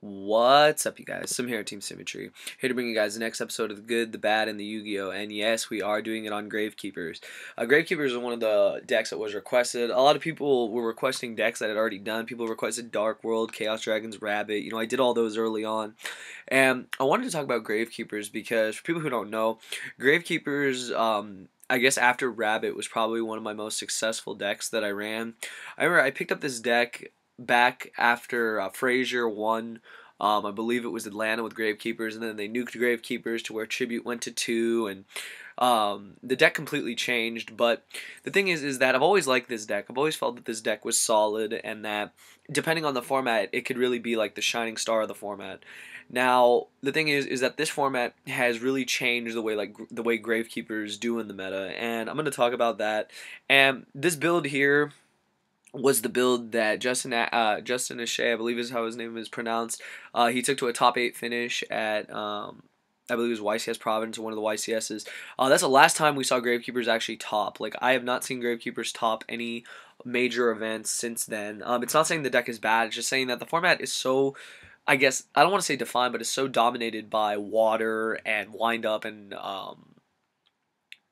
What's up, you guys? Sim here at Team Symmetry, here to bring you guys the next episode of the Good, the Bad, and the Yu-Gi-Oh! And yes, we are doing it on Gravekeepers. Gravekeepers is one of the decks that was requested. A lot of people were requesting decks that I had already done. People requested Dark World, Chaos Dragons, Rabbit. You know, I did all those early on. And I wanted to talk about Gravekeepers because, for people who don't know, Gravekeepers, I guess after Rabbit was probably one of my most successful decks that I ran. I remember I picked up this deck back after Frazier won. I believe it was Atlanta with Gravekeepers, and then they nuked Gravekeepers to where Tribute went to 2, and the deck completely changed. But the thing is that I've always liked this deck. I've always felt that this deck was solid, and that depending on the format, it could really be like the shining star of the format. Now, the thing is that this format has really changed the way the way Gravekeepers do in the meta, and I'm going to talk about that. And this build here was the build that Justin Ashay, I believe is how his name is pronounced. He took to a top 8 finish at I believe it was YCS Providence, or one of the YCSs. That's the last time we saw Gravekeepers actually top. Like, I have not seen Gravekeepers top any major events since then. It's not saying the deck is bad. It's just saying that the format is so, I guess, I don't want to say defined, but it's so dominated by water and wind up and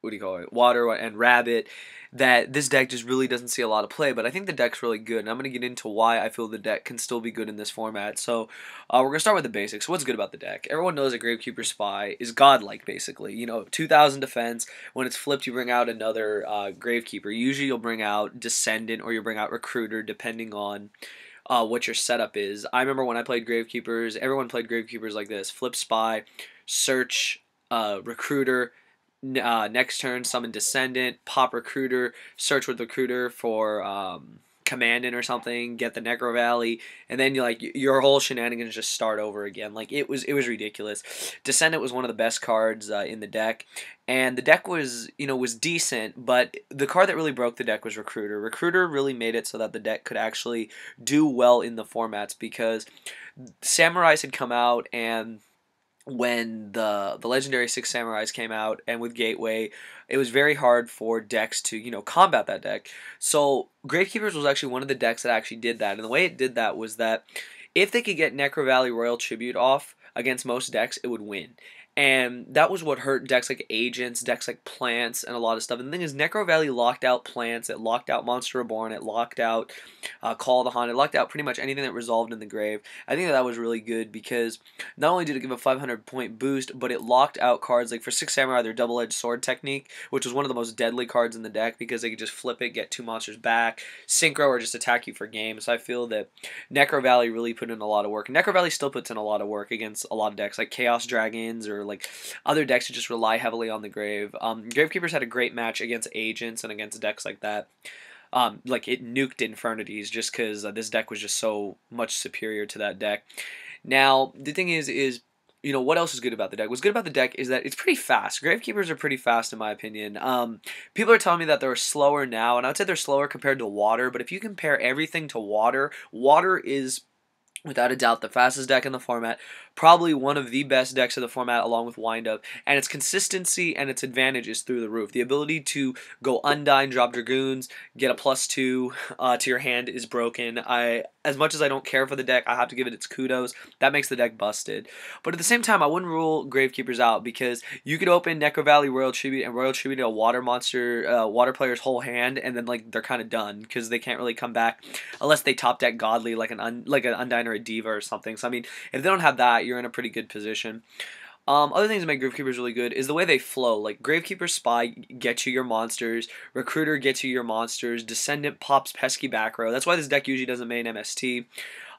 what do you call it? Water and Rabbit, that this deck just really doesn't see a lot of play. But I think the deck's really good, and I'm going to get into why I feel the deck can still be good in this format. So we're going to start with the basics. What's good about the deck? Everyone knows that Gravekeeper Spy is godlike, basically. You know, 2,000 defense. When it's flipped, you bring out another Gravekeeper. Usually you'll bring out Descendant or you'll bring out Recruiter, depending on what your setup is. I remember when I played Gravekeepers, everyone played Gravekeepers like this. Flip Spy, Search, Recruiter. Next turn, summon Descendant, pop Recruiter, search with Recruiter for Commandant or something, get the Necro Valley, and then your whole shenanigans just start over again. Like, it was ridiculous. Descendant was one of the best cards in the deck, and the deck was decent, but the card that really broke the deck was Recruiter. Recruiter really made it so that the deck could actually do well in the formats, because Samurais had come out, and when the legendary 6 Samurais came out, and with Gateway, it was very hard for decks to combat that deck. So Gravekeepers was actually one of the decks that actually did that, and the way it did that was that if they could get Necro Valley Royal Tribute off against most decks, it would win. And that was what hurt decks like Agents, decks like Plants, and a lot of stuff. And the thing is, Necro Valley locked out Plants, it locked out Monster Reborn, it locked out Call of the Haunted, it locked out pretty much anything that resolved in the grave. I think that was really good, because not only did it give a 500-point boost, but it locked out cards like for 6 Samurai, their Double-Edged Sword technique, which was one of the most deadly cards in the deck, because they could just flip it, get 2 monsters back, synchro, or just attack you for game. So I feel that Necro Valley really put in a lot of work. Necro Valley still puts in a lot of work against a lot of decks like Chaos Dragons, or like other decks that just rely heavily on the grave. Gravekeepers had a great match against Agents and against decks like that. Like, it nuked Infernities just because this deck was just so much superior to that deck. Now, the thing is what else is good about the deck? What's good about the deck is that it's pretty fast. Gravekeepers are pretty fast, in my opinion. People are telling me that they're slower now, and I would say they're slower compared to Water, but if you compare everything to Water, Water is without a doubt the fastest deck in the format, probably one of the best decks of the format, along with Wind Up, and its consistency and its advantage is through the roof. The ability to go Undyne, drop Dragoons, get a +2 to your hand is broken. As much as I don't care for the deck, I have to give it its kudos. That makes the deck busted. But at the same time, I wouldn't rule Gravekeepers out, because you could open Necro Valley Royal Tribute and Royal Tribute a water monster, water player's whole hand, and then they're kind of done, because they can't really come back unless they top deck Godly like an Undyne or a Diva or something. So I mean, if they don't have that, you're in a pretty good position. Other things that make Gravekeepers really good is the way they flow. Like, Gravekeeper Spy gets you your monsters, Recruiter gets you your monsters, Descendant pops pesky back row. That's why this deck usually doesn't main MST.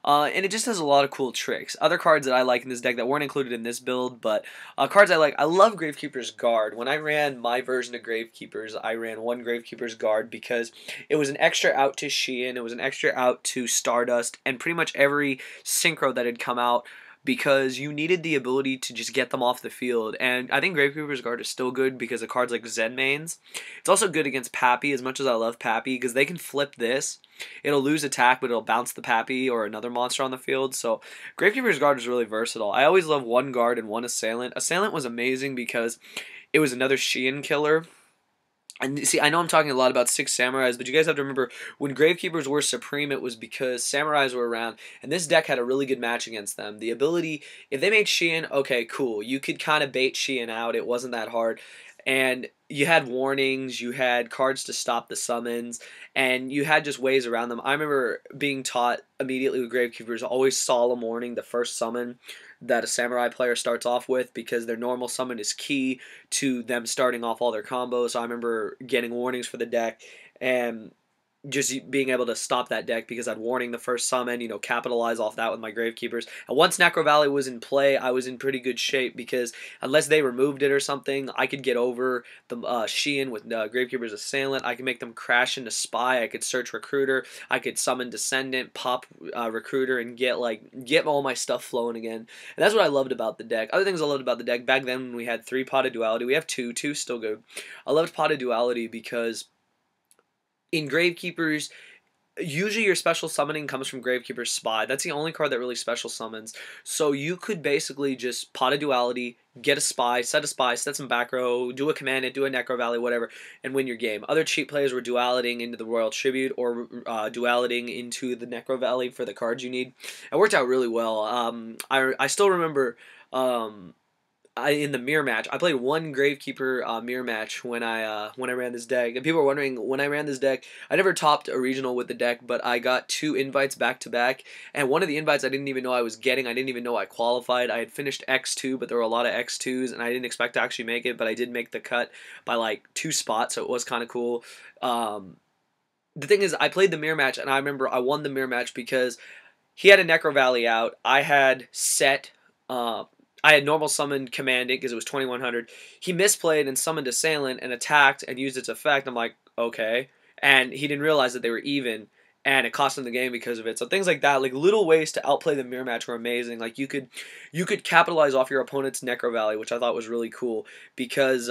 And it just has a lot of cool tricks. Other cards that I like in this deck that weren't included in this build, but cards I like, I love Gravekeeper's Guard. When I ran my version of Gravekeepers, I ran one Gravekeeper's Guard because it was an extra out to Sheehan, it was an extra out to Stardust, and pretty much every synchro that had come out, because you needed the ability to just get them off the field. And I think Gravekeeper's Guard is still good because of cards like Zen Mains. It's also good against Pappy, as much as I love Pappy, because they can flip this. It'll lose attack, but it'll bounce the Pappy or another monster on the field. So Gravekeeper's Guard is really versatile. I always love one guard and one assailant. Assailant was amazing because it was another Sheehan killer. And see, I know I'm talking a lot about 6 Samurais, but you guys have to remember, when Gravekeepers were supreme, it was because Samurais were around, and this deck had a really good match against them. The ability, if they made Shein, okay, cool. You could kind of bait Shein out. It wasn't that hard. And you had warnings, you had cards to stop the summons, and you had just ways around them. I remember being taught immediately with Gravekeepers, always Solemn Warning, the first summon that a Samurai player starts off with, because their normal summon is key to them starting off all their combos. So I remember getting warnings for the deck and just being able to stop that deck because I'd warning the first summon, capitalize off that with my Gravekeepers. And once Necro Valley was in play, I was in pretty good shape because unless they removed it or something, I could get over the Shein with Gravekeepers Assailant. I could make them crash into Spy. I could search Recruiter. I could summon Descendant, pop Recruiter, and get all my stuff flowing again. And that's what I loved about the deck. Other things I loved about the deck, back then when we had 3 Pot of Duality, we have 2 still good. I loved Pot of Duality because in Gravekeepers, usually your special summoning comes from Gravekeeper's Spy. That's the only card that really special summons. So you could basically just Pot of Duality, get a Spy, set some back row, do a Command It, do a Necro Valley, whatever, and win your game. Other cheap players were dualiting into the Royal Tribute or dualiting into the Necro Valley for the cards you need. It worked out really well. I still remember... in the mirror match, I played one Gravekeeper mirror match when I ran this deck, and people were wondering, when I ran this deck, I never topped a regional with the deck, but I got 2 invites back to back, and one of the invites I didn't even know I was getting. I didn't even know I qualified. I had finished X2, but there were a lot of X2s, and I didn't expect to actually make it, but I did make the cut by like 2 spots, so it was kind of cool. The thing is, I played the mirror match, and I remember I won the mirror match because he had a Necro Valley out. I had set... I had normal summoned Command It because it was 2100. He misplayed and summoned Assailant and attacked and used its effect. I'm like, okay. And he didn't realize that they were even, and it cost him the game because of it. So things like that, like little ways to outplay the mirror match were amazing. Like you could capitalize off your opponent's Necro Valley, which I thought was really cool because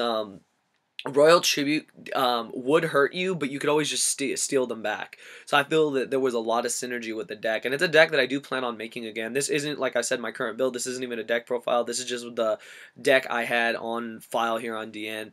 Royal Tribute would hurt you, but you could always just steal them back. So I feel that there was a lot of synergy with the deck, and it's a deck that I do plan on making again. This isn't, like I said, my current build. This isn't even a deck profile. This is just the deck I had on file here on DN.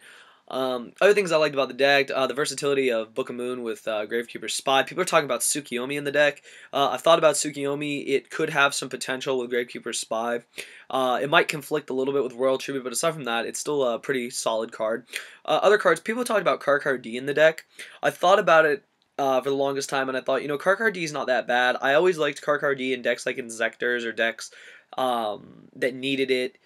Other things I liked about the deck, the versatility of Book of Moon with Gravekeeper's Spy. People are talking about Tsukiyomi in the deck. I've thought about Tsukiyomi. It could have some potential with Gravekeeper's Spy. It might conflict a little bit with Royal Tribute, but aside from that, it's still a pretty solid card. Other cards, people talked about Karkar D in the deck. I thought about it for the longest time, and I thought, Karkar D is not that bad. I always liked Karkar D in decks like Inzectors or decks that needed it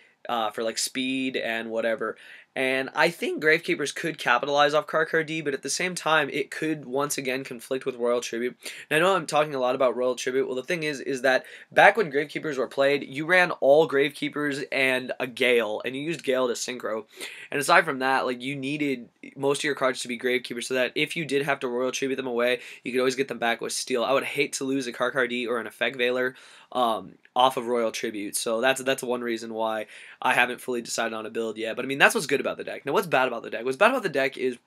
for like speed and whatever. And I think Gravekeepers could capitalize off Karkar D, but at the same time, it could once again conflict with Royal Tribute. And I know I'm talking a lot about Royal Tribute. Well, the thing is that back when Gravekeepers were played, you ran all Gravekeepers and a Gale, and you used Gale to synchro. And aside from that, like you needed most of your cards to be Gravekeepers so that if you did have to Royal Tribute them away, you could always get them back with Steel. I would hate to lose a Karkar D or an Effect Veiler off of Royal Tribute. So that's one reason why I haven't fully decided on a build yet. But I mean, that's what's good about the deck. Now, what's bad about the deck? What's bad about the deck is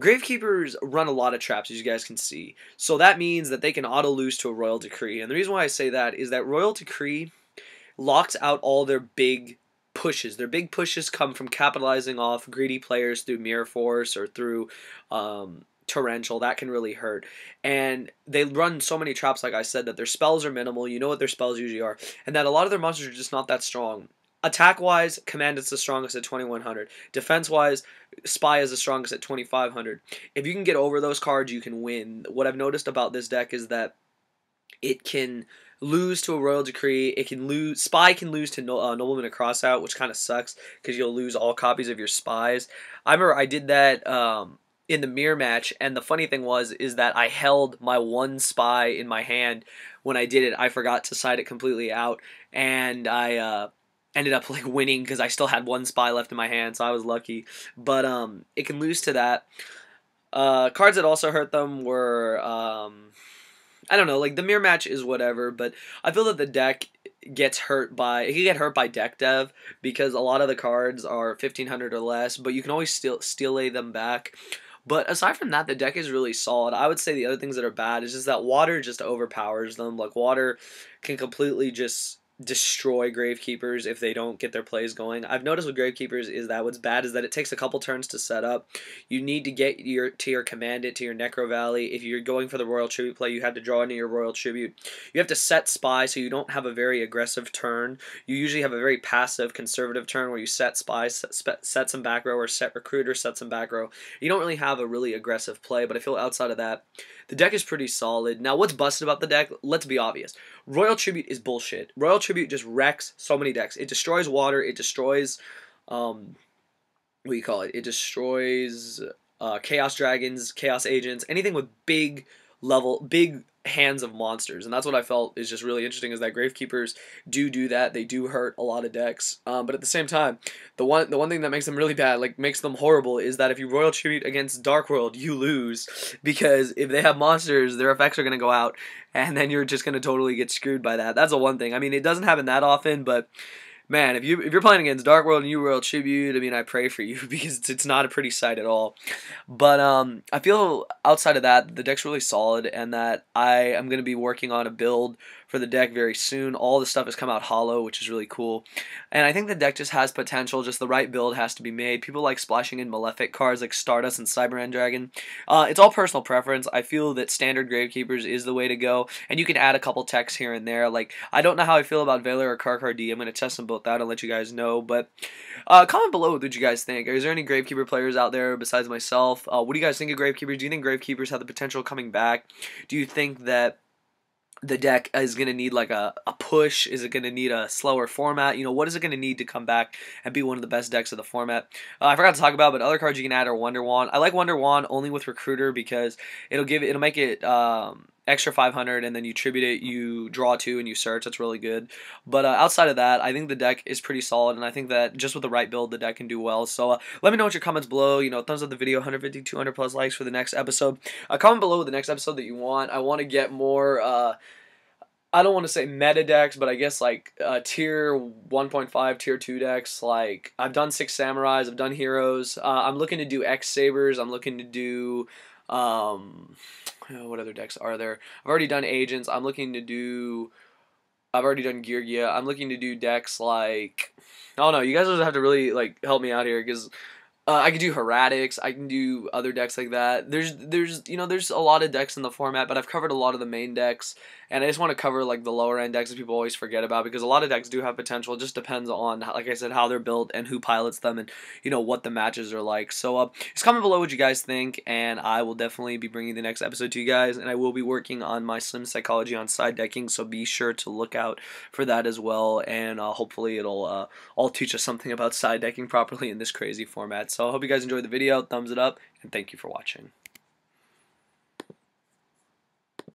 Gravekeepers run a lot of traps, as you guys can see. So that means that they can auto-lose to a Royal Decree. And the reason why I say that is that Royal Decree locks out all their big pushes. Their big pushes come from capitalizing off greedy players through Mirror Force or through Torrential. That can really hurt. And they run so many traps, like I said, that their spells are minimal. You know what their spells usually are. And that a lot of their monsters are just not that strong. Attack-wise, Command is the strongest at 2100. Defense-wise, Spy is the strongest at 2500. If you can get over those cards, you can win. What I've noticed about this deck is that it can lose to a Royal Decree. It can lose. Spy can lose to Nobleman of Crossout, which kind of sucks because you'll lose all copies of your Spies. I remember I did that in the mirror match, and the funny thing is that I held my one Spy in my hand when I did it. I forgot to side it completely out, and I ended up like winning because I still had one Spy left in my hand, so I was lucky. But it can lose to that. Cards that also hurt them were I don't know, like the mirror match is whatever, but I feel that the deck gets hurt by, it can get hurt by deck dev because a lot of the cards are 1500 or less, but you can always steal lay them back. But aside from that, the deck is really solid. I would say the other things that are bad is just that water just overpowers them. Like water can completely just destroy Gravekeepers if they don't get their plays going. I've noticed with Gravekeepers is that what's bad is that it takes a couple turns to set up. You need to get to your command it to your Necro Valley. If you're going for the Royal Tribute play, you have to draw into your Royal Tribute. You have to set Spy so you don't have a very aggressive turn. You usually have a very passive, conservative turn where you set Spy, set some back row, or set Recruiter, set some back row. You don't really have a really aggressive play, but I feel outside of that, the deck is pretty solid. Now, what's busted about the deck? Let's be obvious. Royal Tribute is bullshit. Royal Tribute just wrecks so many decks. It destroys water. It destroys, what do you call it? It destroys Chaos Dragons, Chaos Agents, anything with big hands of monsters. And that's what I felt is just really interesting, is that Gravekeepers do that. They do hurt a lot of decks. But at the same time, the one thing that makes them really bad, like makes them horrible, is that if you Royal Tribute against Dark World, you lose. Because if they have monsters, their effects are going to go out, and then you're just going to totally get screwed by that. That's the one thing. I mean, it doesn't happen that often, but man, if you're playing against Dark World and you Royal Tribute, I mean, I pray for you, because it's not a pretty sight at all. But I feel outside of that, the deck's really solid, and that I am going to be working on a build for the deck very soon. All the stuff has come out hollow, which is really cool. And I think the deck just has potential. Just the right build has to be made. People like splashing in Malefic cards like Stardust and Cyber Dragon. It's all personal preference. I feel that standard Gravekeepers is the way to go, and you can add a couple techs here and there. Like, I don't know how I feel about Valor or Karkar-D. I'm going to test them both out and let you guys know. But comment below what you guys think. Is there any Gravekeeper players out there besides myself? What do you guys think of Gravekeepers? Do you think Gravekeepers have the potential of coming back? Do you think that the deck is going to need like a push? Is it going to need a slower format? You know, what is it going to need to come back and be one of the best decks of the format? I forgot to talk about, but other cards you can add are Wonder Wand. I like Wonder Wand only with Recruiter, because it'll make it extra 500, and then you tribute it, you draw 2, and you search. That's really good. But outside of that, I think the deck is pretty solid, and I think that just with the right build, the deck can do well. So let me know what your comments below. You know, thumbs up the video, 150, 200 plus likes for the next episode. Comment below the next episode that you want. I want to get more I don't want to say meta decks, but I guess like tier 1.5, tier 2 decks. Like, I've done 6 Samurais, I've done Heroes. I'm looking to do X Sabers. I'm looking to do what other decks are there? I've already done Agents. I've already done Yugioh. I'm looking to do decks like, I don't know. You guys just have to really like help me out here, because I can do Heretics. I can do other decks like that. There's a lot of decks in the format, but I've covered a lot of the main decks, and I just want to cover like the lower end decks that people always forget about, because a lot of decks do have potential. It just depends on, like I said, how they're built and who pilots them, and what the matches are like. So just comment below what you guys think, and I will definitely be bringing the next episode to you guys, and I will be working on my Slim Psychology on side decking, so be sure to look out for that as well, and hopefully it'll all teach us something about side decking properly in this crazy format. So I hope you guys enjoyed the video. Thumbs it up, and thank you for watching.